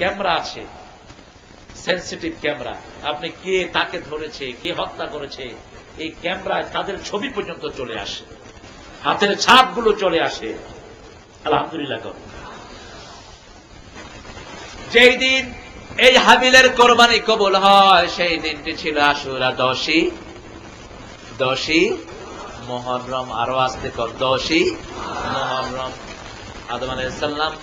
Camera আছে, sensitive camera, আপনি কে তাকে ধরেছে, কে হত্যা করেছে, এই ক্যামেরায় তাদের ছবি পর্যন্ত চলে আসে, হাতের ছাপগুলো চলে আসে। আলহামদুলিল্লাহ। যেই দিন এই হাবিলের কোরবানি কবুল হয় সেই দিনটি ছিল আশুরা 10ই মুহররম। আরো আসতে কর, 10ই মুহররম। আদম আলাইহিস সালাম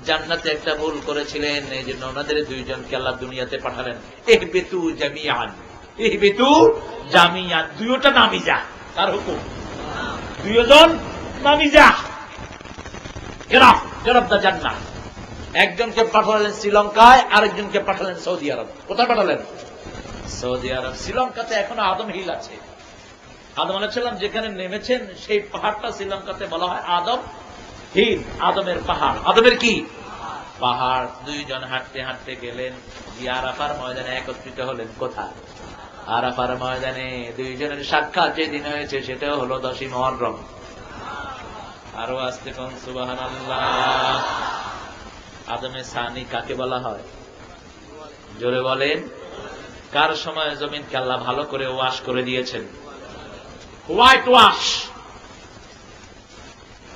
জান্নাতে একটা ভুল করেছিলেন, এই জন্য ওনাদের দুইজনকে আল্লাহ দুনিয়াতে পাঠালেন। ইহবিতু জামিআন, ইহবিতু জামিআন, দুইটা নামি যা, তার হুকুম, দুইজন নামি যা, গেরাব দা জান্নাত। একজনকে পাঠালেন শ্রীলঙ্কায়, আরেকজনকে পাঠালেন সৌদি আরব। কোথায় পাঠালেন? সৌদি আরব। শ্রীলঙ্কাতে এখনো আদম হিল আছে। আদম আলাইহিস সালাম যেখানে নেমেছেন সেই পাহাড়টা শ্রীলঙ্কাতে বলা হয় আদম হিল, আদমের পাহাড়। আদমের কি পাহাড়? দুইজন হাঁটতে হাঁটতে গেলেন, গিয়ে আরাফার ময়দানে একত্রিত হলেন। কোথায়? আরাফার ময়দানে। দুইজনের সাক্ষাৎ যেদিন হয়েছে সেটাও হলো 10ই মুহররম। আরো আসতে কোন সুবহানাল্লাহ। আদমে সানি কাকে বলা হয়? জোরে বলেন। কার সময় জমিনকে আল্লাহ ভালো করে ওয়াশ করে দিয়েছেন? White wash.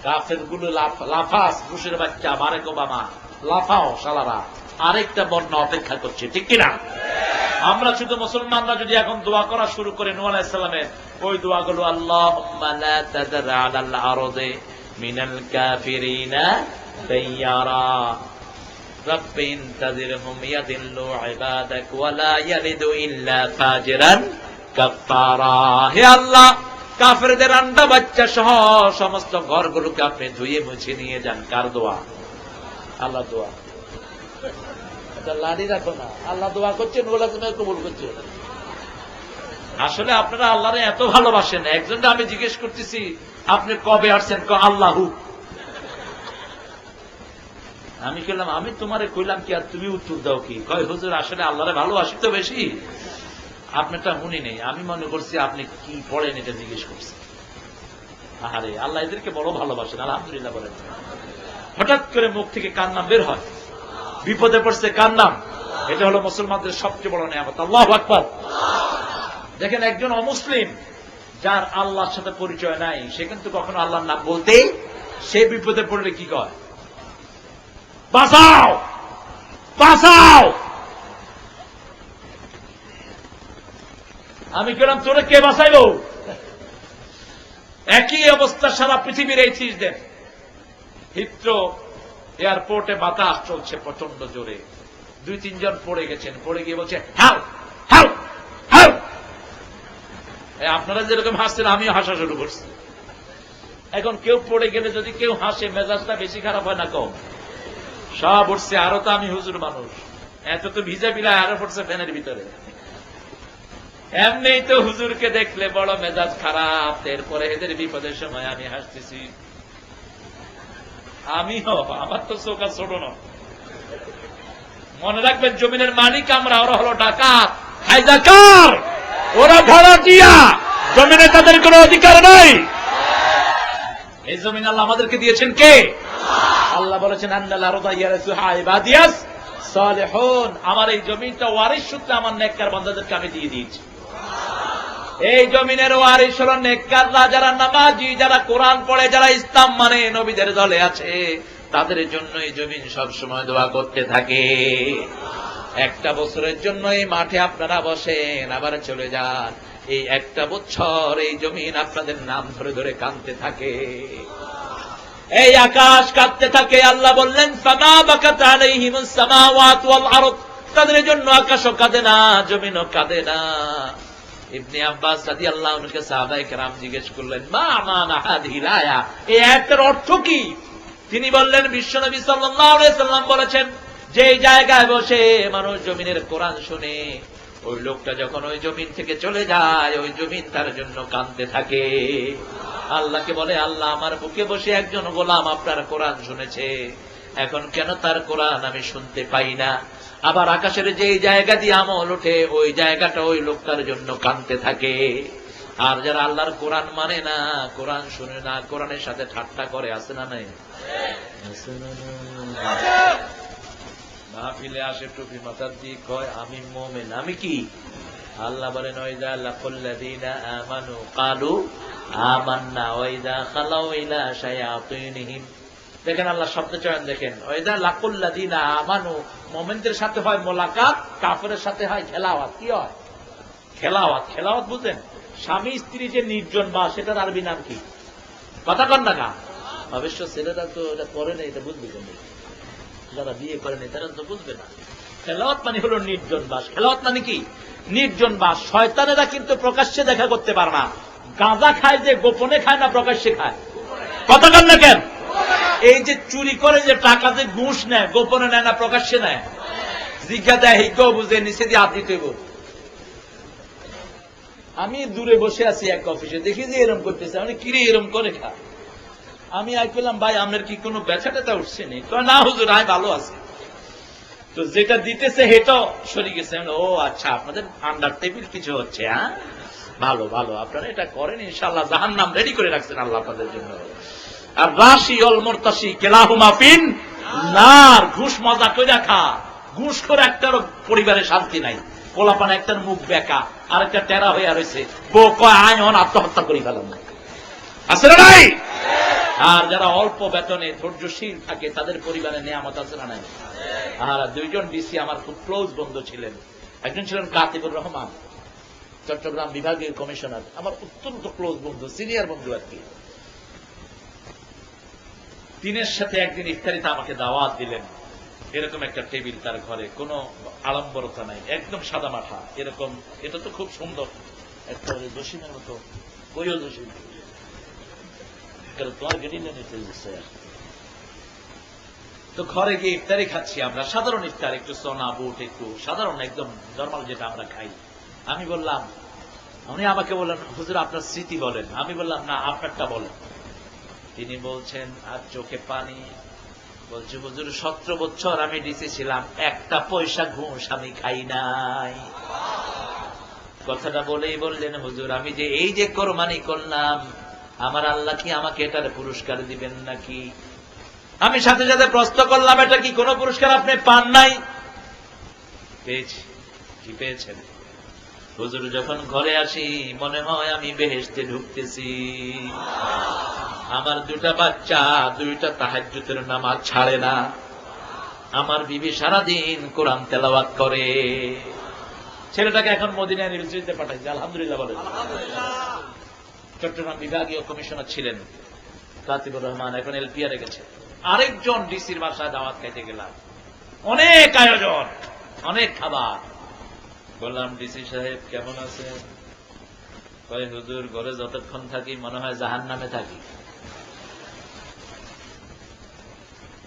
কাফের গুলো লাফাস, বুশের বাচ্চা, বারেক ওবামা, লাফাও শালারা, আরেকটা বন্যা অপেক্ষা করছে, ঠিক কিনা? আমরা শুধু মুসলমানরা যদি এখন দোয়া করা শুরু করে নূহ আলাইহিস সালামের ওই দোয়াগুলো, আল্লাহুম্মা লা তাযার আলাল আরদি মিনাল কাফিরিনা দাইয়ারা রাব্বি ইনতাযিরহুম ইয়াদিল্লু ইবাদাক ওয়া লা ইয়ালিদু ইল্লা ফাজিরান কাফফারা। হে আল্লাহ, কাফেরদের আন্ডা বাচ্চা সহ সমস্ত ঘরগুলোকে আপনি ধুয়ে মুছে নিয়ে যান। কার দোয়া? আল্লাহ দোয়া। এটা লাড়ি রাখো না, আল্লাহ দোয়া করছেন, ওলা তুমি কবুল করছো। আসলে আপনারা আল্লাহরে এত ভালোবাসেন। একজনকে আমি জিজ্ঞেস করতেছি, আপনি কবে আসছেন? আল্লাহু। আমি কইলাম, আমি তোমারে কইলাম কি আর তুমি উত্তর দাও কি? কয় হুজুর আসলে আল্লাহরে ভালোবাসি তো বেশি, আপনারটা শুনি নেই। আমি মনে করছি আপনি কি পড়েন এটা জিজ্ঞেস করছি। আহারে, আল্লাহ এদেরকে বড় ভালোবাসেন, আলহামদুলিল্লাহ বলেন। হঠাৎ করে মুখ থেকে কান্না বের হয়, বিপদে পড়ছে কান্না। এটা হলো মুসলমানদের সবচেয়ে বড় নিয়ামত। আল্লাহু আকবার। দেখেন, একজন অমুসলিম যার আল্লাহর সাথে পরিচয় নাই, সে কিন্তু কখনো আল্লাহর নাম বলতে, সে বিপদে পড়লে কি কয়? বাঁচাও, বাঁচাও। আমি বললাম, তোরে কে বাঁচাইল? একই অবস্থা সারা পৃথিবীর এই 30 দিন। হিথ্রো এয়ারপোর্টে বাতাস চলছে প্রচন্ড জোরে, 2-3 জন পড়ে গেছেন। পড়ে গিয়ে বলছে হেল্প, হেল্প, হেল্প। আপনারা যেরকম হাসছেন আমিও হাসা শুরু করছি। এখন কেউ পড়ে গেলে যদি কেউ হাসে, মেজাজটা বেশি খারাপ হয় না কম? সব উঠছে। আরো তো আমি হুজুর মানুষ, এত তো ভিজা বিলায় আরো পড়ছে ফ্যানের ভিতরে। এমনি তো হুজুরকে দেখলে বড় মেজাজ খারাপ। এরপরে এদের বিপদের সময় আমি হাসতেছি। আমিও, আমার তো চোখ আর ছোট না। মনে রাখবেন, জমিনের মালিক আমরা, ওরা হলো ডাকাত, হাইজাকার, ওরা ভাড়াটিয়া। জমিনে তাদের কোনো অধিকার নাই। এই জমিন আল্লাহ আমাদেরকে দিয়েছেন কে? আল্লাহ বলেছেন আন্নাল আরদা ইয়ারসুহা ইবাদিয়াস সালিহুন। আমার এই জমিনটা ওয়ারিশ সূত্রে আমার নেককার বান্দাদেরকে আমি দিয়ে দিয়েছি। এই জমিনের ওয়ারিশ হলো নেককাররা, যারা নামাজি, যারা কোরআন পড়ে, যারা ইসলাম মানে, নবীদের দলে আছে। তাদের জন্য এই জমিন সব সময় দোয়া করতে থাকে। একটা বছরের জন্য এই মাঠে আপনারা বসেন, আবার চলে যান, এই একটা বছর এই জমিন আপনাদের নাম ধরে ধরে কাঁদতে থাকে। এই আকাশ কাঁদতে থাকে। আল্লাহ বললেন ফামা বাকাত আলাইহিমুস সামাওয়াতু ওয়াল আরদ। তাদের জন্য আকাশও কাঁদে না, জমিনও কাঁদে না। ইবনে আব্বাস রাদিয়াল্লাহু আনহু কে সাহাবায়ে কেরাম জিজ্ঞেস করলেন, মা মানা হাযিহিল আয়া, এই আয়াতের অর্থ কি? তিনি বললেন, বিশ্বনবী সাল্লাল্লাহু আলাইহি সাল্লাম বলেছেন, যেই জায়গায় বসে মানুষ জমিনের কোরআন শুনে, ওই লোকটা যখন ওই জমিন থেকে চলে যায়, ওই জমিন তার জন্য কাঁদতে থাকে। আল্লাহকে বলে, আল্লাহ, আমার বুকে বসে একজন গোলাম আপনার কোরআন শুনেছে, এখন কেন তার কোরআন আমি শুনতে পাই না? আবার আকাশের যেই জায়গা দিয়ে আমল ওঠে, ওই জায়গাটা ওই লোকটার জন্য কাঁদতে থাকে। আর যারা আল্লাহর কোরআন মানে না, কোরআন শুনে না, কোরআনের সাথে ঠাট্টা করে, আছে না নাই? মাহফিলে আসে টুপি মাথার দিয়ে কয় আমি মুমিন। আমি কি? আল্লাহ বলেন ওয়াইদা লাকুল্লাযীনা আমানু ক্বালু আমান্না ওয়াইদা খালাউ ইলা শায়াতিনহিম। দেখেন আল্লাহ শব্দ চয়ন দেখেন, ওয়াইদা লাকুল্লাযীনা আমানু, মুমিনদের সাথে হয় মোলাকাত, কাফেরের সাথে হয় খেলাওয়াত। কি হয়? খেলাওয়াত। খেলাওয়াত বুঝেন? স্বামী স্ত্রী যে নির্জন বাস, সেটার আরবি নাম কি? কথা কন না। অবশ্য ছেলেরা তো এটা করে না, এটা বুঝবে কেন? যারা বিয়ে করেনি তারা তো বুঝবে না। খেলাওয়াত মানে হলো নির্জন বাস। খেলাওয়াত মানে কি? নির্জন বাস। শয়তানেরা কিন্তু প্রকাশ্যে দেখা করতে পারে না। গাঁজা খায় যে গোপনে খায় না প্রকাশ্যে খায়? কথা কন না কেন? এই যে চুরি করে যে টাকা যে ঘুষ নেয়, গোপনে নেয় না প্রকাশ্যে নেয়? জিজ্ঞা দেয় কেউ বুঝে নিচে দিয়ে হাত দিতে। আমি দূরে বসে আছি এক অফিসে, দেখি যে এরম করতেছে। আমি কিরে এরম করে খা? আমি আই পেলাম, ভাই আপনার কি কোনো ব্যথা ট্যাথা উঠছে নি? না হুজুর, আমি ভালো আছি। তো যেটা দিতেছে হেটাও সরে গেছে। ও আচ্ছা, আপনাদের আন্ডার টেবিল কিছু হচ্ছে। হ্যাঁ, ভালো ভালো, আপনারা এটা করেন, ইনশাআল্লাহ জাহান্নাম রেডি করে রাখছেন আল্লাহ আপনাদের জন্য। আর রাশি অল মুরতাশি কেলাহুমা ফিন নার। ঘুষ মজা কইরা খা। ঘুষ করে একটারও পরিবারে শান্তি নাই। পোলাপান একটার মুখ বেঁকা, আর একটা টেরা হইয়া রয়েছে। বউ কয় আয় হন আত্মহত্যা করি ফেলাম না। আছে না নাই? আর যারা অল্প বেতনে ধৈর্যশীল থাকে তাদের পরিবারে নিয়ামত আছে না নাই? আর দুইজন ডিসি আমার খুব ক্লোজ বন্ধু ছিলেন। একজন ছিলেন কাতিবুর রহমান, চট্টগ্রাম বিভাগীয় কমিশনার, আমার অত্যন্ত ক্লোজ বন্ধু, সিনিয়র বন্ধু আর কি। দিনের সাথে একদিন ইফতারিতে আমাকে দাওয়াত দিলেন। এরকম একটা টেবিল তার ঘরে, কোনো আড়ম্বরতা নাই, একদম সাদা মাঠা এরকম। এটা তো খুব সুন্দর, একটা জসিমের মতো। কইও জসিম তোমার গেটি নিতে। তো ঘরে গিয়ে ইফতারি খাচ্ছি আমরা, সাধারণ ইফতার, একটু সোনা বুট, একটু সাধারণ একদম নর্মাল যেটা আমরা খাই। আমি বললাম, উনি আমাকে বললেন হুজুর আপনার স্মৃতি বলেন। আমি বললাম না, আপনারটা বলেন। তিনি বলছেন আর চোখে পানি, বলছে হুজুর 17 বছর আমি ডিসি ছিলাম, একটা পয়সা ঘুষ আমি খাই নাই। কথাটা বলেই বললেন হুজুর আমি যে এই যে কোরবানি করলাম, আমার আল্লাহ কি আমাকে এটার পুরস্কার দিবেন নাকি? আমি সাথে সাথে প্রশ্ন করলাম, এটা কি কোনো পুরস্কার আপনি পান নাই? পেয়েছি। কি পেয়েছেন? হুজুর যখন ঘরে আসি মনে হয় আমি বেহেশতে ঢুকতেছি। আমার দুটা বাচ্চা, দুইটা তাহাজ্জুদের নামাজ ছাড়ে না। আমার বিবি সারাদিন কোরআন তেলাওয়াত করে। ছেলেটাকে এখন মদিনা ইউনিভার্সিটিতে পাঠাইছে, আলহামদুলিল্লাহ বলেন। চট্টগ্রাম বিভাগীয় কমিশনার ছিলেন কাতিবুর রহমান, এখন এলপিআরে গেছে। আরেকজন ডিসির বাসায় দাওয়াত খাইতে গেলাম, অনেক আয়োজন, অনেক খাবার। বললাম ডিসি সাহেব কেমন আছে? কয় হুজুর ঘরে যতক্ষণ থাকি মনে হয় জাহান্নামে থাকি।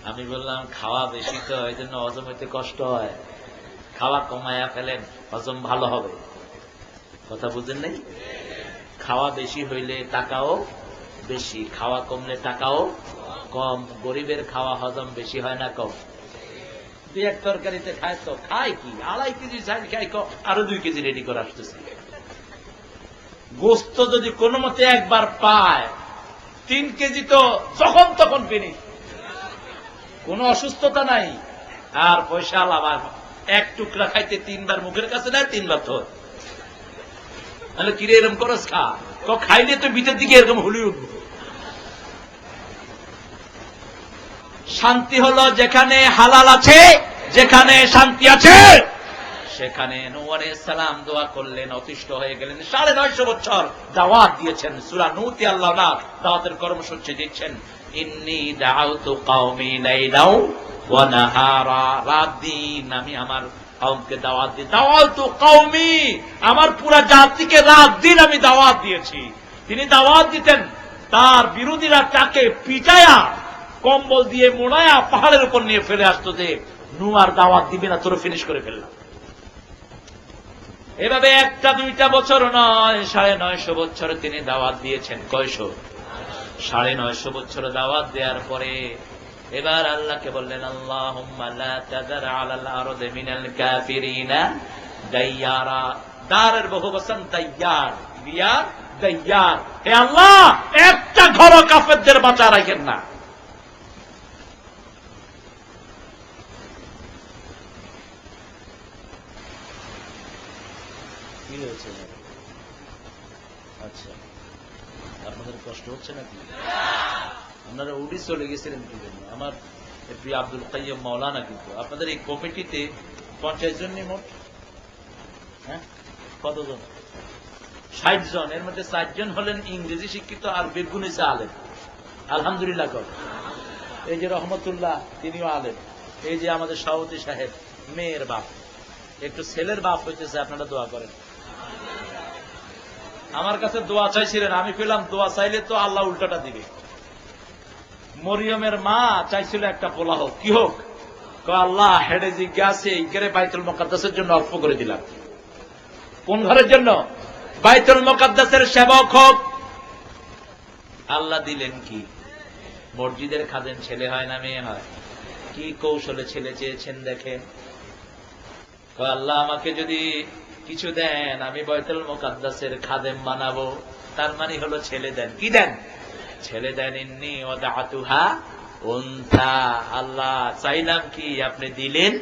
আমি বললাম খাওয়া বেশি তো, এই জন্য হজম হইতে কষ্ট হয়, খাওয়া কমায়া ফেলেন, হজম ভালো হবে। কথা বুঝেন নাই? খাওয়া বেশি হইলে টাকাও বেশি, খাওয়া কমলে টাকাও কম। গরিবের খাওয়া হজম বেশি হয় না কম? দুই এক তরকারিতে খায় তো খায় কি, 2.5 কেজি চাল খাই, আরো 2 কেজি রেডি করে আসতেছে। গোস্ত যদি কোনো মতে একবার পায়, 3 কেজি তো যখন তখন পেনি, কোন অসুস্থতা নাই। আর পয়সা আলাবার এক টুকরা খাইতে 3 বার মুখের কাছে নেয়, 3 বার তো। তাহলে কিরে এরকম করস খা? খাইলে তো ভিতর দিকে এরকম হলি উঠব। শান্তি হলো যেখানে হালাল আছে, যেখানে শান্তি আছে সেখানে। নূহ আলাইহিস সালাম দোয়া করলেন, অতিষ্ঠ হয়ে গেলেন। 950 বছর দাওয়াত দিয়েছেন। সূরা নূহতে আল্লাহ দাওয়াতের কর্মসূচি দিচ্ছেন, ইন্নী দাআউতু কওমি লাইলাও ওয়া নাহারা। রাত দিন আমি আমার কওমকে দাওয়াত দিই। দাওয়াতু কওমি, আমার পুরা জাতিকে রাত দিন আমি দাওয়াত দিয়েছি। তিনি দাওয়াত দিতেন, তার বিরোধীরা তাকে পিটায়া কম্বল দিয়ে মোড়ায়া পাহাড়ের উপর নিয়ে ফেলে আসতো যে নূহ আর দাওয়াত দিবে না, তোর ফিনিশ করে ফেললাম। এভাবে 1-2 বছর নয়, 950 বছর তিনি দাওয়াত দিয়েছেন। কয়শো? 950 বছর দাওয়াত দেওয়ার পরে এবার আল্লাহকে বললেন, আল্লাহুম্মা লা তাযার আলাল আরদি মিনাল কাফিরিনা দাইয়ারা। দারের বহুবচন দাইয়ার, দিয়ার দাইয়ার। হে আল্লাহ, একটা ঘর কাফেরদের বাঁচা রাখেন না। কি হয়েছে? আচ্ছা, আপনাদের কষ্ট হচ্ছে নাকি? আপনারা উড়ি চলে গেছিলেন কি জন্য? আমার প্রিয় আব্দুল কাইয়্যুম মাওলানা কিন্তু আপনাদের এই কমিটিতে 50 জন মোট, হ্যাঁ কতজন? 60 জন। এর মধ্যে 4 জন হলেন ইংরেজি শিক্ষিত আর বেগুন হয়েছে আলেম। আলহামদুলিল্লাহ কর। এই যে রহমতুল্লাহ, তিনিও আলেম। এই যে আমাদের সভাপতি সাহেব, মেয়ের বাপ, একটু ছেলের বাপ হইতেছে, আপনারা দোয়া করেন। আমার কাছে দোয়া চাইছিলেন, আমি পেলাম দোয়া চাইলে তো আল্লাহ উল্টাটা দিবে। মরিয়মের মা চাইছিল একটা পোলা হোক, কি হোক? আল্লাহ হেডে জিজ্ঞাসে ইগরে বাইতুল মুকাদ্দাসের জন্য অল্প করে দিলাম। কোন ঘরের জন্য? বাইতুল মুকাদ্দাসের সেবক হোক। আল্লাহ দিলেন কি? মসজিদের খাদেম ছেলে হয় না মেয়ে হয়? কি কৌশলে ছেলে চেয়েছেন দেখেন। আল্লাহ আমাকে যদি কিছু দেন, আমি বাইতুল মুকাদ্দাসের খাদেম বানাবো। তার মানে হলো ছেলে দেন। কি দেন? ছেলে দেন। ইন্নী ওয়াদাতুহা উনসা। আল্লাহ চাইলাম কি, আপনি দিলেন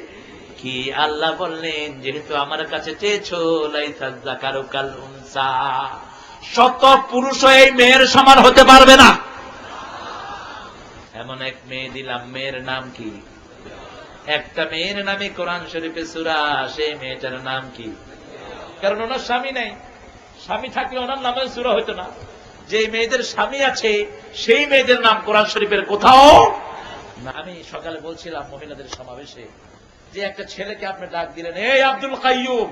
কি? আল্লাহ বললেন, যেহেতু আমার কাছে চেয়েছো, লাইসা যাকারু কাল উনসা, শত পুরুষ এই মেয়ের সমান হতে পারবে না। এমন এক মেয়ে দিলাম। মেয়ের নাম কি? একটা মেয়ের নামে কোরআন শরীফে সূরা, সেই মেয়েটার নাম কি? কারণ ওনার স্বামী নেই। স্বামী থাকলে ওনার নামে সূরা হইতো না। যে মেয়েদের স্বামী আছে সেই মেয়েদের নাম কোরআন শরীফের কোথাও না। আমি সকালে বলছিলাম মহিলাদের সমাবেশে, যে একটা ছেলেকে আপনি ডাক দিলেন, এই আব্দুল কাইয়ুম,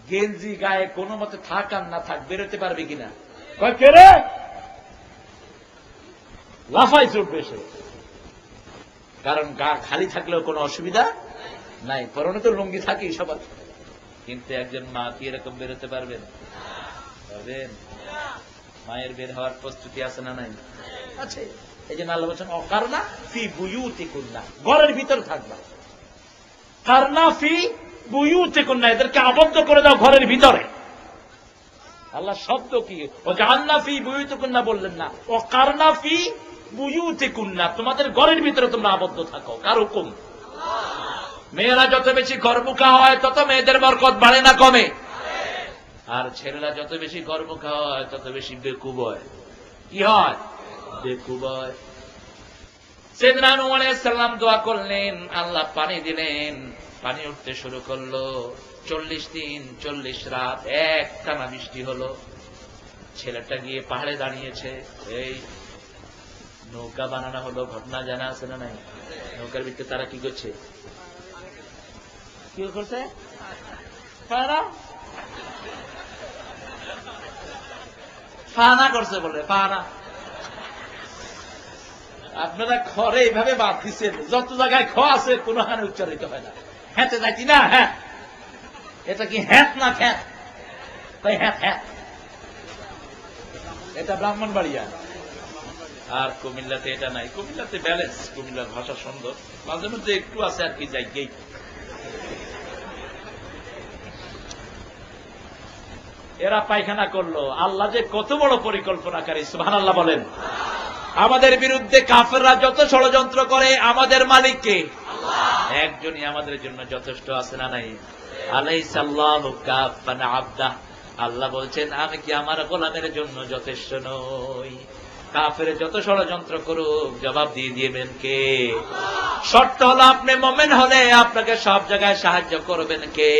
গেঞ্জি গায়ে কোনো মতে থাক আর না থাক, বেরোতে পারবে কিনা? কয় কে রে? লাফাই চুটবে সে। কারণ গা খালি থাকলেও কোনো অসুবিধা নাই, পরনে তো লুঙ্গি থাকেই সবার। কিন্তু একজন মা কি এরকম বেরোতে পারবেন? পারবেন? মায়ের বের হওয়ার প্রস্তুতি আছে না নাই? আছে। এই যে আল্লাহ বলছেন, অকারনা ফি বুয়ুতিকুন্না, ঘরের ভিতর থাকবা। কারনা ফি বুয়ুতিকুন্না, এদেরকে আবদ্ধ করে দাও ঘরের ভিতরে। আল্লাহ শব্দ কি? ও জান্না ফি বুয়ুতিকুন্না বললেন না, ও কারনা ফি বুয়ুতিকুন্না, তোমাদের ঘরের ভিতরে তোমরা আবদ্ধ থাকো। কার হুকুম? মেয়েরা যত বেশি ঘরমুখা হয় তত মেয়েদের বরকত বাড়ে না কমে? আর ছেলেরা যত বেশি ঘরমুখা হয় তত বেশি বেকুব হয়। কি হয়? বেকুব হয়। সাইয়েদনা নূহ আলাইহিস সালাম দোয়া করলেন, আল্লাহ পানি দিলেন, পানি উঠতে শুরু করলো। 40 দিন 40 রাত একটানা বৃষ্টি হলো। ছেলেটা গিয়ে পাহাড়ে দাঁড়িয়েছে। এই নৌকা বানানো হলো, ঘটনা জানা আছে না নাই? নৌকার ভিতরে তারা কি করছে? কি করছে? ফানা করছে বলে, ফানা। আপনারা খড়ে এইভাবে বাদ দিচ্ছেন, যত জায়গায় খ আছে কোনো হানে উচ্চারিত হয় না। হ্যাঁতে যাইতি না? হ্যাঁ। এটা কি হ্যাঁ না খ্যাত? তাই হ্যাঁ হ্যাঁ। এটা ব্রাহ্মণবাড়িয়া। আর কুমিল্লাতে এটা নাই। কুমিল্লাতে ব্যালেন্স, কুমিল্লার ভাষা সুন্দর, মাঝে মধ্যে একটু আছে আর কি যাই। এরা পায়খানা করলো। আল্লাহ যে কত বড় পরিকল্পনাকারী, সুবহানাল্লাহ বলেন। আমাদের বিরুদ্ধে কাফেররা যত ষড়যন্ত্র করে, আমাদের মালিককে একজনই আমাদের জন্য যথেষ্ট আছে না নাই? আলাইসাল্লাহু কাফান আবদা। আল্লাহ বলছেন, আমি কি আমার গোলামের জন্য যথেষ্ট নই? কাফের যত ষড়যন্ত্র করুক, জবাব দিয়ে দিবেন কে? শর্ত হলো আপনি মুমিন হলে আপনাকে সব জায়গায় সাহায্য করবেন কে?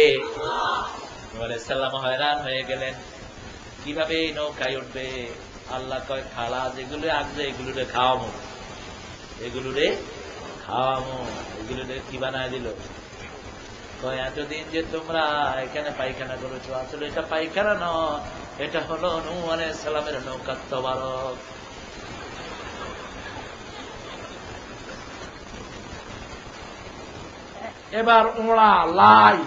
সাল্লাম হয়রান হয়ে গেলেন, কিভাবে এই নৌকায় উঠবে? আল্লাহ কয়, খালা যেগুলো আসবে এগুলোরে খাওয়ামো, এগুলোরে খাওয়ামো। এগুলোরে কি বানায় দিল? কয়, এতদিন যে তোমরা এখানে পায়খানা করেছো, আসলে এটা পায়খানা নয়, এটা হলো নূহ আলাইহিস সালামের নৌকা তবারক। এবার ওরা লাই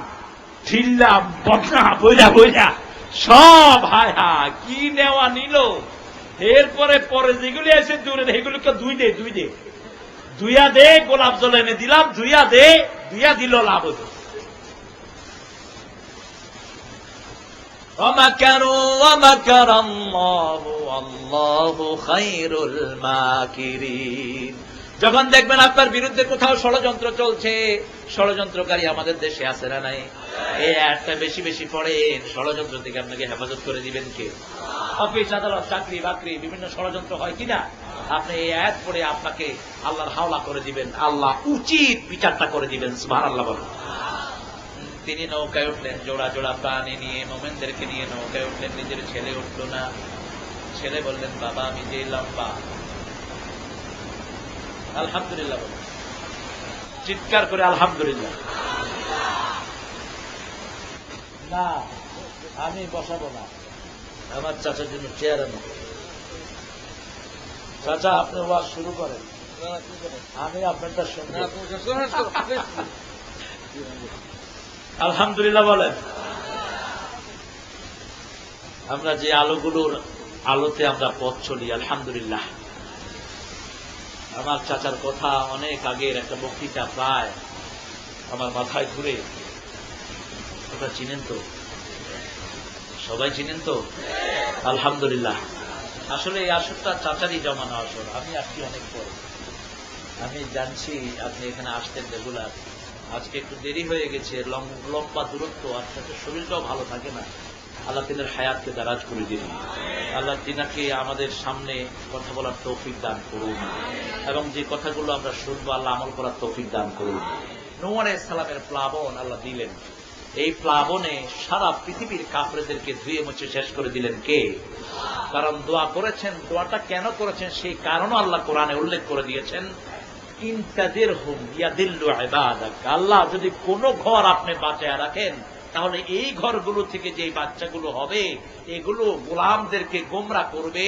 ঠিল্লা বদনা বইরা সব হায় হা কি নেওয়া নিল। এরপরে পরে যেগুলি আছে দূরে, এগুলোকে ধুইয়া দে, গোলাপ জল এনে দিলাম, ধুইয়া দিল লাভ হতো। ومكروا ومكر الله والله خير الماكرين। যখন দেখবেন আপনার বিরুদ্ধে কোথাও ষড়যন্ত্র চলছে, ষড়যন্ত্রকারী আমাদের দেশে আছে না নাই, এই আয়াতটা বেশি বেশি পড়েন, ষড়যন্ত্র থেকে আপনাকে হেফাজত করে দিবেন কে? অফিস আদালত চাকরি বাকরি বিভিন্ন ষড়যন্ত্র হয় কিনা, আপনি এই আয়াত পড়ে আপনাকে আল্লাহর হাওলা করে দিবেন, আল্লাহ উচিত বিচারটা করে দিবেন। সুবহানাল্লাহ বলেন। তিনি নৌকায় উঠলেন, জোড়া জোড়া প্রাণী নিয়ে, মোমেনদেরকে নিয়ে নৌকায় উঠলেন, নিজের ছেলে উঠল না। ছেলে বললেন, বাবা আমি যে লম্বা। আলহামদুলিল্লাহ বলেন, চিৎকার করে আলহামদুলিল্লাহ। না আমি বসাবো না, আমার চাচার জন্য চেয়ার আনো। চাচা আপনি ওয়াজ শুরু করেন, আমি আপনারটা শুনবো। আলহামদুলিল্লাহ বলেন। আমরা যে আলোগুলোর আলোতে আমরা পথ চলি, আলহামদুলিল্লাহ। আমার চাচার কথা অনেক আগের একটা বক্তৃতা প্রায় আমার মাথায় ঘুরে, ওটা চিনেন তো? সবাই চিনেন তো? আলহামদুলিল্লাহ। আসলে এই আসরটা চাচারই জমানো আসর, আমি আসছি অনেক পরে। আমি জানছি আপনি এখানে আসতেন রেগুলার, আজকে একটু দেরি হয়ে গেছে, লম্বা দূরত্ব, আপনার শরীরটাও ভালো থাকে না। আল্লাহ তিনের হায়াতকে দারাজ করে দিন, আল্লাহ তিনাকে আমাদের সামনে কথা বলার তৌফিক দান করুন, এবং যে কথাগুলো আমরা শুনবো আল্লাহ আমল করার তৌফিক দান করুন। নূহ আলাইহিস সালামের প্লাবন আল্লাহ দিলেন, এই প্লাবনে সারা পৃথিবীর কাফেরদেরকে ধুয়ে মুছে শেষ করে দিলেন কে? কারণ দোয়া করেছেন, দোয়াটা কেন করেছেন সেই কারণও আল্লাহ কোরআনে উল্লেখ করে দিয়েছেন। ইনতাদিরহুম ইয়াদিল্লু ইবাদাক, আল্লাহ যদি কোন ঘর আপনি বাঁচায় রাখেন, তাহলে এই ঘরগুলো থেকে যে বাচ্চাগুলো হবে এগুলো গোলামদেরকে গোমরা করবে।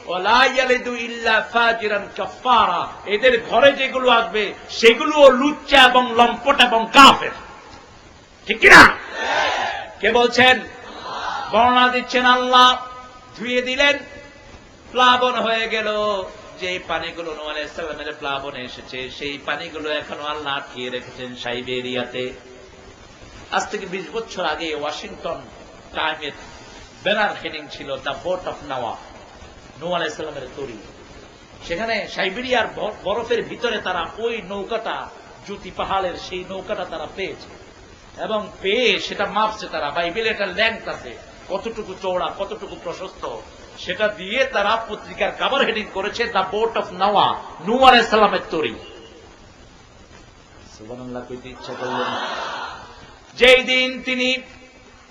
ওয়ালা ইয়ালিদু ইল্লা ফাজিরান কাফারা, এদের ঘরে যেগুলো আসবে সেগুলো লুচ্চা এবং লম্পট এবং কাফের। ঠিক কিনা? কে বলছেন? বর্ণনা দিচ্ছেন আল্লাহ। ধুয়ে দিলেন, প্লাবন হয়ে গেল। যে পানিগুলো নূহ আলাইহিস সালামের প্লাবনে এসেছে সেই পানিগুলো এখনো আল্লাহ আটকিয়ে রেখেছেন সাইবেরিয়াতে। আজ থেকে 20 বছর আগে ওয়াশিংটন টাইমের ব্যানার হেডিং ছিল দ্য বোট অফ নোয়াহ, নূহ আলাইহিস সালামের তরী। সেখানে সাইবেরিয়ার বরফের ভিতরে তারা ওই নৌকাটা, জ্যোতি পাহাড়ের সেই নৌকাটা তারা পেয়েছে, এবং পেয়ে সেটা মাপছে তারা। বাইবেলে একটা লেংথ আছে, কতটুকু চওড়া কতটুকু প্রশস্ত, সেটা দিয়ে তারা পত্রিকার কভার হেডিং করেছে দ্য বোট অফ নোয়াহ, নূহ আলাইহিস সালামের তরী। সুবহানাল্লাহ কইতে ইচ্ছা করলেন। যেই দিন তিনি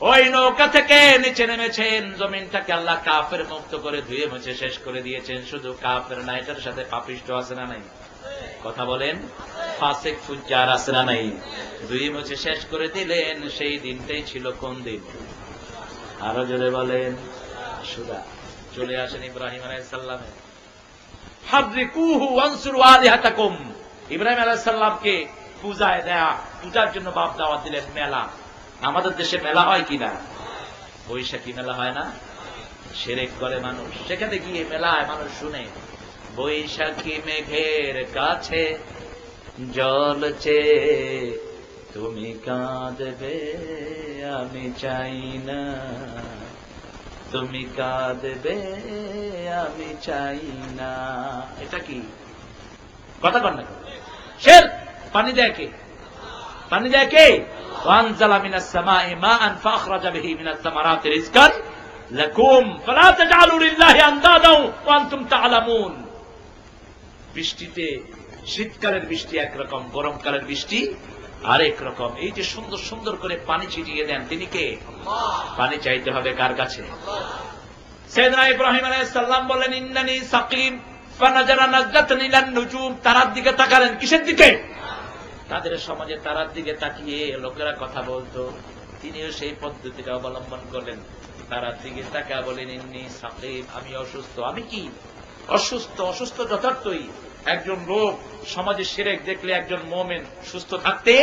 ওই নৌকা থেকে নিচে নেমেছেন, জমিনটাকে আল্লাহ কাফের মুক্ত করে ধুয়ে মুছে শেষ করে দিয়েছেন। শুধু কাফের না, এটার সাথে পাপিষ্ঠ আছে না নাই? কথা বলেন, ফাসিক ফুজ্জার আছে না নাই? ধুয়ে মুছে শেষ করে দিলেন। সেই দিনটাই ছিল কোন দিন? আরো জোরে বলেন। আশুরা। চলে আসেন ইব্রাহিম আলাইহিস সালামে, হাদরিকুহু ওয়ানসুরু আলিহাতাকুম। ইব্রাহিম আলাইহিস সালামকে পূজায় দেয়া, পূজার জন্য বাপ দাওয়াত দিলেন। মেলা, আমাদের দেশে মেলা হয় কিনা? বৈশাখী মেলা হয় না? শিরক করে মানুষ, সেখানে গিয়ে মেলায় মানুষ শুনে বৈশাখী মেঘের কাছে জ্বলছে তুমি কাঁদবে আমি চাই না, তুমি কাঁদবে আমি চাই না। এটা কি কথা কন না? শের পানি দেয় কে? পানি দেয় কে? ওয়ানজালা মিনাস সামাই মাআন ফাখরাজা বিহি মিনাস সামারাতি রিজকান লাকুম ফালা তাজআলু লিল্লাহি আনদাদা ওয়া আনতুম তা'লামুন। বৃষ্টিতে, শীতকালের বৃষ্টি একরকম, গরমকালের বৃষ্টি আরেক রকম। এই যে সুন্দর সুন্দর করে পানি ছিটিয়ে দেন, তিনি কে? পানি চাইতে হবে কার কাছে? সাইয়েদনা ইব্রাহিম আলাইহিস সালাম বললেন, ইন্নানি সাকিম ফানাজারা নাজরাতান ইলান নুজুম। তারার দিকে তাকালেন। কিসের দিকে? তাদের সমাজে তারার দিকে তাকিয়ে লোকেরা কথা বলতো, তিনিও সেই পদ্ধতিটা অবলম্বন করলেন। তারার দিকে তাকা বলেন, ইন্নী সাকিম, আমি অসুস্থ। আমি কি অসুস্থ? অসুস্থ যথার্থই। একজন লোক সমাজে শিরক দেখলে একজন মুমিন সুস্থ থাকতে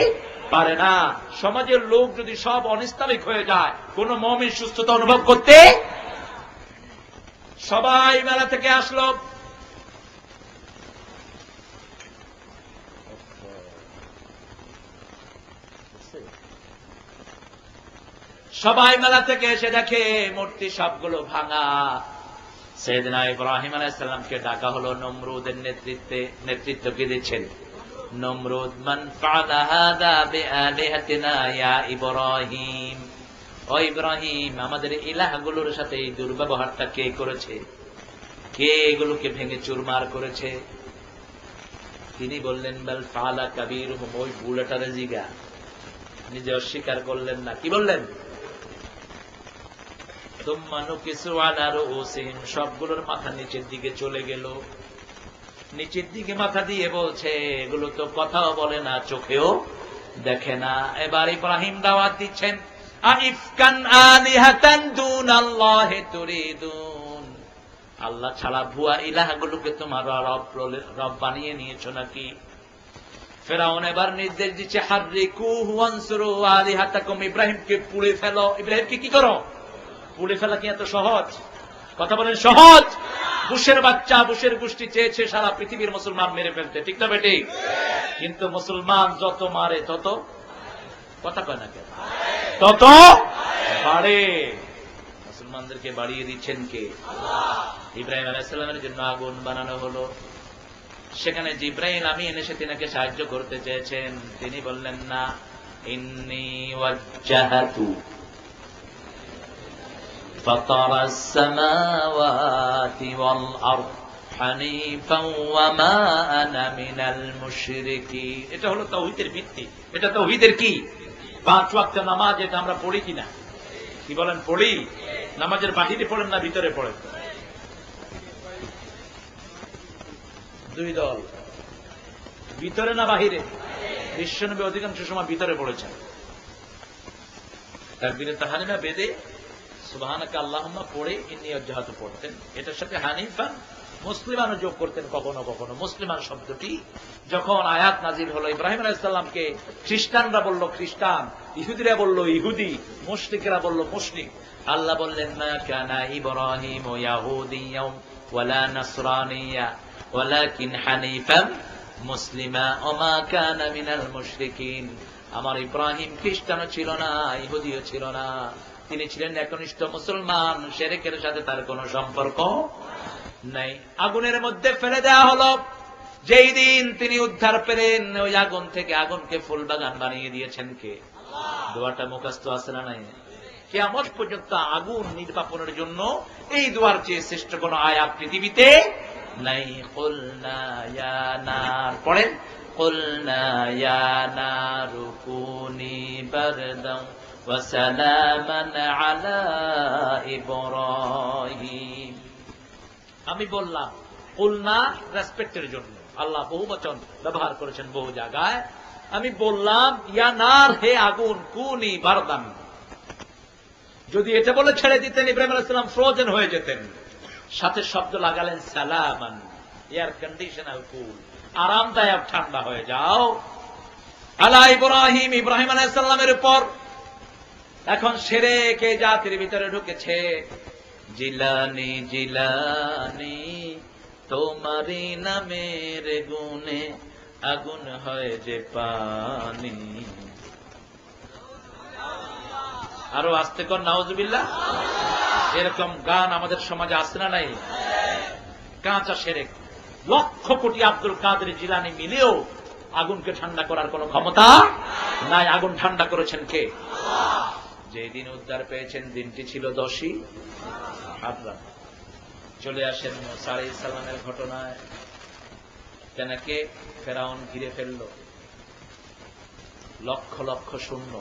পারে না। সমাজের লোক যদি সব অনিস্তালিক হয়ে যায়, কোন মুমিন সুস্থতা অনুভব করতে। সবাই মেলা থেকে আসলো। সবাই মেলা থেকে এসে দেখে মূর্তি সবগুলো ভাঙা। সাইয়েদনা ইব্রাহিম আলাইহিস সালামকে ডাকা হলো নমরুদের নেতৃত্ব কে দিচ্ছেন? নমরুদ। মান ফাআলা হাযা বিআলিহাতিনা ইয়া ইব্রাহিম, ও ইব্রাহিম, আমাদের ইলাহগুলোর সাথে এই দুর্ব্যবহারটা কে করেছে? কে এগুলোকে ভেঙে চুরমার করেছে? তিনি বললেন বাল ফাআলা কাবীরুহুম, ওই বুড়াটারে জিগা। নিজে অস্বীকার করলেন না, কি বললেন? তুম্মা নুকিসু আলা রুউসিহিম, সবগুলোর মাথা নিচের দিকে চলে গেল। নিচের দিকে মাথা দিয়ে বলছে, এগুলো তো কথাও বলে না, চোখেও দেখে না। এবার ইব্রাহিম দাওয়াত দিচ্ছেন, আইফকান আলিহাতান দুনাল্লাহি তুরিদুন, আল্লাহ ছাড়া ভুয়া ইলাহগুলোকে তোমার রব বানিয়ে নিয়েছো নাকি? ফেরাউন এবার নির্দেশ দিচ্ছে, হাররিকুহু ওয়ানসুরু আলিহাতাকুম, ইব্রাহিমকে পুড়ে ফেলো। ইব্রাহিমকে কি করো? পুড়ে ফেলা কি এত সহজ? কথা বলেন, সহজ? বুশের বাচ্চা, বুশের গোষ্ঠী চেয়েছে সারা পৃথিবীর মুসলমান মেরে ফেলতে, ঠিক না বেটি? কিন্তু মুসলমান যত মারে তত, কথা কয় না কেন, তত বাড়ে। মুসলমানদেরকে বাড়িয়ে দিচ্ছেন কে? ইব্রাহিম আলাইহিস সালামের জন্য আগুন বানানো হলো। সেখানে জিব্রাইল আমিন এসে তিনাকে সাহায্য করতে চেয়েছেন, তিনি বললেন না। ইন্নী ওয়াজ্জাহাতু ফাতারাস সামাওয়াতি ওয়াল আরদ হানিফান ওয়া মা আনা মিনাল মুশরিকিন। এটা হলো তাওহীদের ভিত্তি। এটা তাওহীদের কি? 5 ওয়াক্ত নামাজ, এটা আমরা পড়ি কিনা? কি বলেন, পড়ি? নামাজের বাহিরে পড়েন না ভিতরে পড়েন? দুই দল, ভিতরে না বাহিরে? বিশ্বনবী অধিকাংশ সময় ভিতরে পড়েছেন। তাকবীরে তাহরিমা বেদে সুবহানাকা আল্লাহুম্মা পড়ে ইন্নী ওয়াজ্জাহাতু পড়তেন। এটার সাথে হানিফান মুসলিমানও যোগ করতেন কখনো কখনো। মুসলিমান শব্দটি যখন আয়াত নাজিল হলো, ইব্রাহিম আলাইহিস সালামকে খ্রিস্টানরা বলল খ্রিস্টান, ইহুদিরা বলল ইহুদি, মুশরিকরা বলল মুশরিক। আল্লাহ বললেন, মা কানা ইব্রাহিম ইয়াহুদিয়্যা ওয়ালা নাসরানিয়্যা ওয়ালাকিন হানিফান মুসলিমা ওয়া মা কানা মিনাল মুশরিকিন। আমার ইব্রাহিম খ্রিস্টানও ছিল না, ইহুদিও ছিল না, তিনি ছিলেন একনিষ্ঠ মুসলমান, শিরকের সাথে তার কোনো সম্পর্ক নাই। আগুনের মধ্যে ফেলে দেওয়া হলো। যেই দিন তিনি উদ্ধার পেলেন, ওই আগুন থেকে আগুনকে ফুল বাগান বানিয়ে দিয়েছেন কে? দোয়াটা মুখস্থ আছে না নাই? কিয়ামত পর্যন্ত আগুন নির্বাপনের জন্য এই দোয়ার চেয়ে শ্রেষ্ঠ কোন আয়াত পৃথিবীতে নাই। কুলনা ইয়া নার, পড়েন, কুলনা ইয়া নারু কুনি বারদান ওয়া সালামান আলা ইব্রাহিম। আমি বললাম, কুলনা রেসপেক্টের জন্য আল্লাহ বহুবচন ব্যবহার করেছেন বহু জায়গায়। আমি বললাম, ইয়া নার, হে আগুন, কুনি বারদান। যদি এটা বলে ছেড়ে দিতেন, ইব্রাহিম আলাইহিস সালাম ফ্রোজেন হয়ে যেতেন। সাথে শব্দ লাগালেন সালামান, এয়ার কন্ডিশনাল কুল, আরামদায়ক ঠান্ডা হয়ে যাও। আলা ইব্রাহিম, ইব্রাহিম আলাইহিস সালামের উপর। এখন শিরক এই জাতির ভিতরে ঢুকেছে। জিলানি জিলানি তোমারি নামের গুণে আগুন হয় যে পানি। আরো আস্তে কর, নাউজুবিল্লাহ। এরকম গান আমাদের সমাজে আছে না নাই? কাঁচা শিরক। লক্ষ কোটি আব্দুল কাদের জিলানী মিলেও আগুনকে ঠান্ডা করার কোন ক্ষমতা নাই। আগুন ঠান্ডা করেছেন কে? যেদিন উদ্ধার পেয়েছেন, দিনটি ছিল 10ই মুহররম। চলে আসেন মুসা আলাইহিস সালামের ঘটনায়। তেনাকে ফেরাউন ঘিরে ফেলল, লক্ষ লক্ষ সৈন্য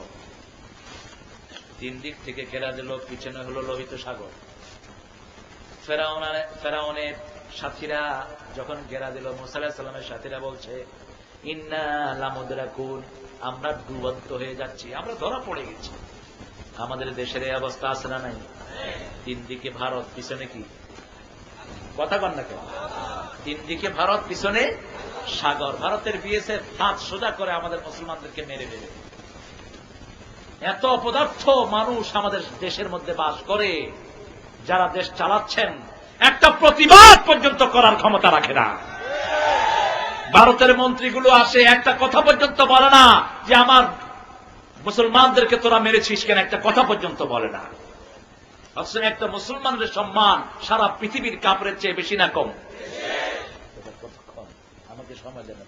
3 দিক থেকে ঘেরা দিল, পিছনে হলো লোহিত সাগর। ফেরাউনের সাথীরা যখন ঘেরা দিল, মুসা আলাইহিস সালামের সাথীরা বলছে, ইন্না লামুদরাকুন, আমরা ডুবন্ত হয়ে যাচ্ছি, আমরা ধরা পড়ে গেছি। আমাদের দেশের এই অবস্থা আছে না নাই? 3 দিকে ভারত, পিছনে কি? কথা কন না কেন? 3 দিকে ভারত, পিছনে সাগর। ভারতের বিএসএফ হাত সোজা করে আমাদের মুসলমানদেরকে মেরে ফেলে। এত অপদার্থ মানুষ আমাদের দেশের মধ্যে বাস করে, যারা দেশ চালাচ্ছেন একটা প্রতিবাদ পর্যন্ত করার ক্ষমতা রাখে না। ভারতের মন্ত্রীগুলো আসে, একটা কথা পর্যন্ত বলে না যে আমার মুসলমানদেরকে তোরা মেরেছিস কেন, একটা কথা পর্যন্ত বলে না। অথচ একটা মুসলমানের সম্মান সারা পৃথিবীর কাপড়ের চেয়ে বেশি না কম? কতক্ষণ আমাকে সময় দেন,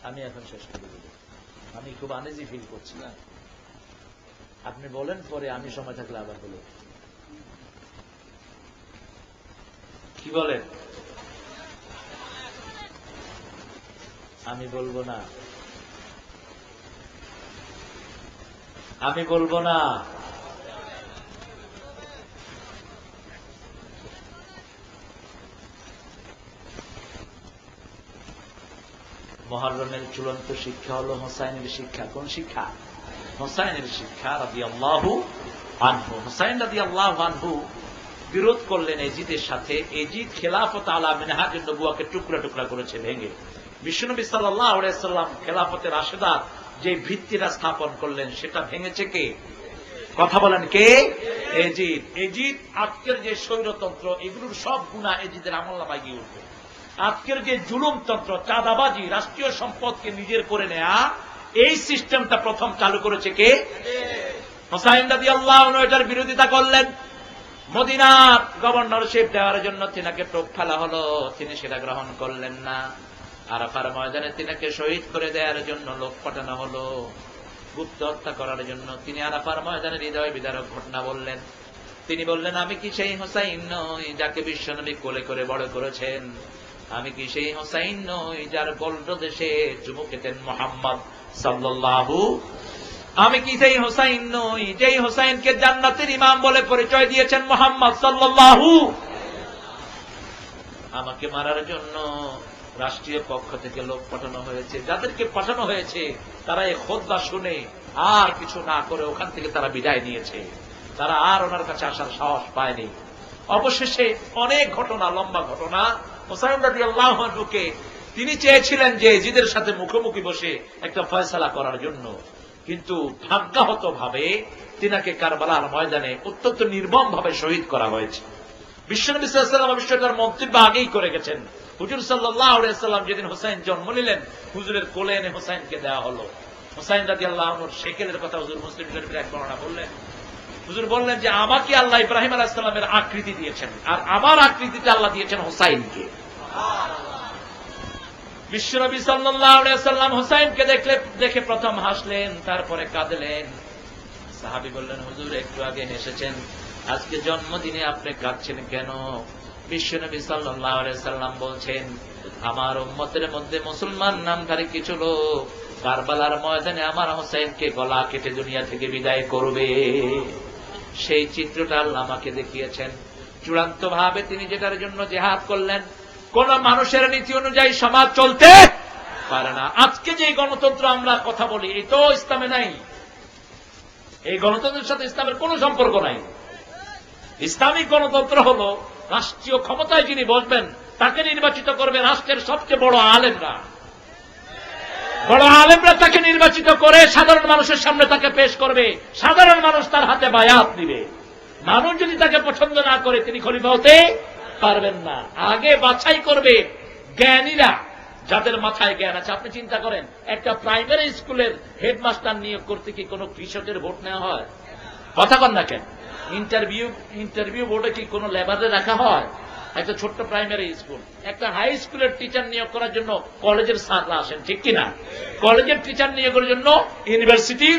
আমি এখন শেষ করে দেব। আমি খুব আনইজি ফিল করছি না, আপনি বলেন পরে, আমি সময় থাকলে আবার বলে। কি বলেন? আমি বলবো না, আমি বলবো না। মুহররমের চূড়ান্ত শিক্ষা হলো হোসাইনের শিক্ষা। কোন শিক্ষা? হোসাইনের শিক্ষা রাদিয়াল্লাহু আনহু। হোসাইন রাদিয়াল্লাহু আনহু বিরোধ করলেন এজিদের সাথে। এজিদ খেলাফত আলা মিনহাজুন নবুওয়াকে টুকরা টুকরা করেছে ভেঙে। বিশ্বনবী সাল্লাল্লাহু আলাইহি ওয়াসাল্লাম খেলাফতে রাশেদা যে ভিত্তিটা স্থাপন করলেন সেটা ভেঙেছে কে? কথা বলেন কে? এজিদ। এজিদ আজকের যে স্বৈরতন্ত্র, এগুলোর সব গুনাহ এজিদের আমলনামায় গিয়ে উঠবে। আজকের যে জুলুমতন্ত্র, চাঁদাবাজি, রাষ্ট্রীয় সম্পদকে নিজের করে নেয়া, এই সিস্টেমটা প্রথম চালু করেছে কে? হোসাইন রাদিয়াল্লাহু আনহু এটার বিরোধিতা করলেন। মদিনার গভর্নরশিপ দেওয়ার জন্য তিনাকে টোপ ফেলা হলো, তিনি সেটা গ্রহণ করলেন না। আরাফার ময়দানে তিনাকে শহীদ করে দেওয়ার জন্য লোক পাঠানো হলো, গুপ্ত হত্যা করার জন্য। তিনি আরাফার ময়দানে হৃদয় বিদারক ঘটনা বললেন। তিনি বললেন, আমি কি সেই হোসাইন নই যাকে বিশ্বনবী কোলে করে বড় করেছেন? আমি কি সেই হোসাইন নই যার গোল্ড দেশে চুমু খেতেন মুহাম্মদ সাল্লাল্লাহু? আমি কি সেই হোসাইন নই যেই হোসাইনকে জান্নাতের ইমাম বলে পরিচয় দিয়েছেন মুহাম্মদ সাল্লাল্লাহু? আমাকে মারার জন্য রাষ্ট্রীয় পক্ষ থেকে লোক পাঠানো হয়েছে। যাদেরকে পাঠানো হয়েছে তারা এই খুতবা শুনে আর কিছু না করে ওখান থেকে তারা বিদায় নিয়েছে। তারা আর ওনার কাছে আসার সাহস পায়নি। অবশেষে অনেক ঘটনা, লম্বা ঘটনা, হোসাইন রাদিয়াল্লাহু আনহুকে তিনি চেয়েছিলেন যে এজিদের সাথে মুখোমুখি বসে একটা ফয়সালা করার জন্য, কিন্তু ভাগ্যাহত ভাবে তিনাকে কারবালার ময়দানে অত্যন্ত নির্মম ভাবে শহীদ করা হয়েছে। বিশ্বনবী সাল্লাল্লাহু আলাইহি ওয়াসাল্লাম বিষয়টার মন্তব্য আগেই করে গেছেন। হুজুর সাল্লাল্লাহু আলাইহি ওয়াসাল্লাম যেদিন হোসাইন জন্ম নিলেন, হুজুরের কোলে এনে হোসাইনকে দেওয়া হলো। হোসাইন রাদিয়াল্লাহু আনহুর শেকেলের কথা হুজুর মুসলিম শরীফের এক বর্ণনা বললেন। হুজুর বললেন যে আমাকে আল্লাহ ইব্রাহিম আলাইহিস সালামের আকৃতি দিয়েছেন, আর আমার আকৃতিতে আল্লাহ দিয়েছেন হোসাইনকে। বিশ্বনবী সাল্লাল্লাহু আলাইহি ওয়াসাল্লাম হোসাইনকে দেখে প্রথম হাসলেন, তারপরে কাঁদলেন। সাহাবী বললেন, হুজুর একটু আগে হেসেছেন, আজকে জন্মদিনে আপনি কাঁদছেন কেন? বিশ্বনবী সাল্লাল্লাহু আলাইহি ওয়াসাল্লাম বলছেন, আমার উম্মতের মধ্যে মুসলমান নামধারী কিছু লোক কারবালার ময়দানে আমার হোসেনকে গলা কেটে দুনিয়া থেকে বিদায় করবে। সেই চিত্রটা আল্লাহ আমাকে দেখিয়েছেন। চূড়ান্ত ভাবে তিনি যেটার জন্য জিহাদ করলেন, কোন মানুষের নীতি অনুযায়ী সমাজ চলতে পারে না। আজকে যে গণতন্ত্র আমরা কথা বলি, এই তো ইসলামে নাই। এই গণতন্ত্রের সাথে ইসলামের কোন সম্পর্ক নাই। ইসলামিক গণতন্ত্র হল রাষ্ট্রীয় ক্ষমতায় যিনি বসবেন তাকে নির্বাচিত করবে রাষ্ট্রের সবচেয়ে বড় আলেমরা। বড় আলেমরা তাকে নির্বাচিত করে সাধারণ মানুষের সামনে তাকে পেশ করবে, সাধারণ মানুষ তার হাতে বায়াত দিবে। মানুষ যদি তাকে পছন্দ না করে তিনি খলিফা হতে পারবেন না। আগে বাছাই করবে জ্ঞানীরা, যাদের মাথায় জ্ঞান আছে। আপনি চিন্তা করেন, একটা প্রাইমারি স্কুলের হেডমাস্টার নিয়োগ করতে কি কোনো কৃষকের ভোট নেওয়া হয়? কথা কন না কেন? ইন্টারভিউ বোর্ডে কি কোনো লেবারে রাখা হয়? একটা ছোট্ট প্রাইমারি স্কুল, একটা হাই স্কুলের টিচার নিয়োগ করার জন্য কলেজের স্যাররা আসেন, ঠিক কিনা? কলেজের টিচার নিয়োগের জন্য ইউনিভার্সিটির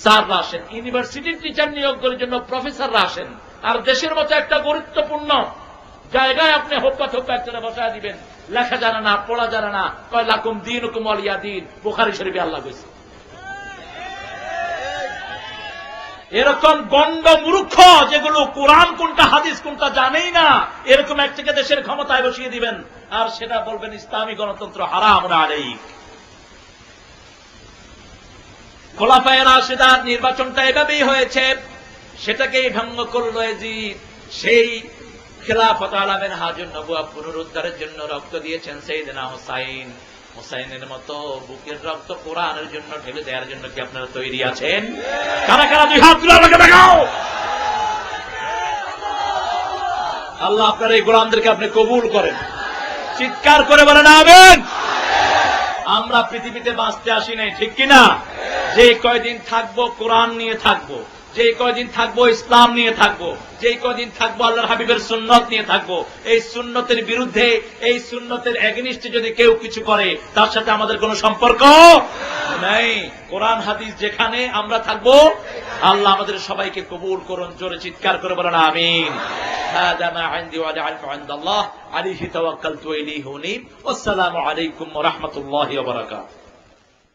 স্যাররা আসেন, ইউনিভার্সিটির টিচার নিয়োগ করার জন্য প্রফেসররা আসেন। আর দেশের মতো একটা গুরুত্বপূর্ণ জায়গায় আপনি হোপ্পা থোপ্পা একটা বসায় দিবেন, লেখা জানা না, পড়া জানা না, কয় লাকুম দীনুকুম ওয়ালিয়া দীন, বুখারী শরীফে আল্লাহ কইছে। এরকম গন্ড মূর্খ যেগুলো কোরআন কোনটা হাদিস কোনটা জানেই না, এরকম একটাকে দেশের ক্ষমতায় বসিয়ে দিবেন, আর সেটা বলবেন ইসলামী গণতন্ত্র হারাম আলাইক। খোলাফায়ে রাশিদার নির্বাচনটা এভাবেই হয়েছে, সেটাকেই ভঙ্গ করল এজিদ। সেই খেলাফত আলা মিনহাজুন নবুওয়া পুনরুদ্ধারের জন্য রক্ত দিয়েছেন সাইয়েদনা হোসাইন। হোসাইনের মতো বুকের রক্ত কোরআনের জন্য ঢেলে দেওয়ার জন্য কি আপনারা তৈরি আছেন? কারা কারা দুই হাত তুলে আমাকে দেখাও। আল্লাহ আপনার এই গোলামদেরকে আপনি কবুল করেন। চিৎকার করে বলেন আমিন। আমরা পৃথিবীতে বাঁচতে আসি নাই, ঠিক কিনা? যে কয়দিন থাকবো কোরআন নিয়ে থাকবো, যেই কয়দিন থাকবো ইসলাম নিয়ে থাকবো, যেই কয়দিন থাকবো আল্লাহর হাবিবের সুন্নত নিয়ে থাকবো। এই সুন্নতের বিরুদ্ধে, এই সুন্নতের এগেনিস্টে যদি কেউ কিছু করে, তার সাথে আমাদের কোনো সম্পর্ক নাই। কোরআন হাদিস যেখানে আমরা থাকবো, আল্লাহ আমাদের সবাইকে কবুল করুন। জোরে চিৎকার করে বলেন আমিন। هذا ما عندي ولا علم عند الله عليه توكلت وإليه أنيب والسلام عليكم ورحمة الله وبركاته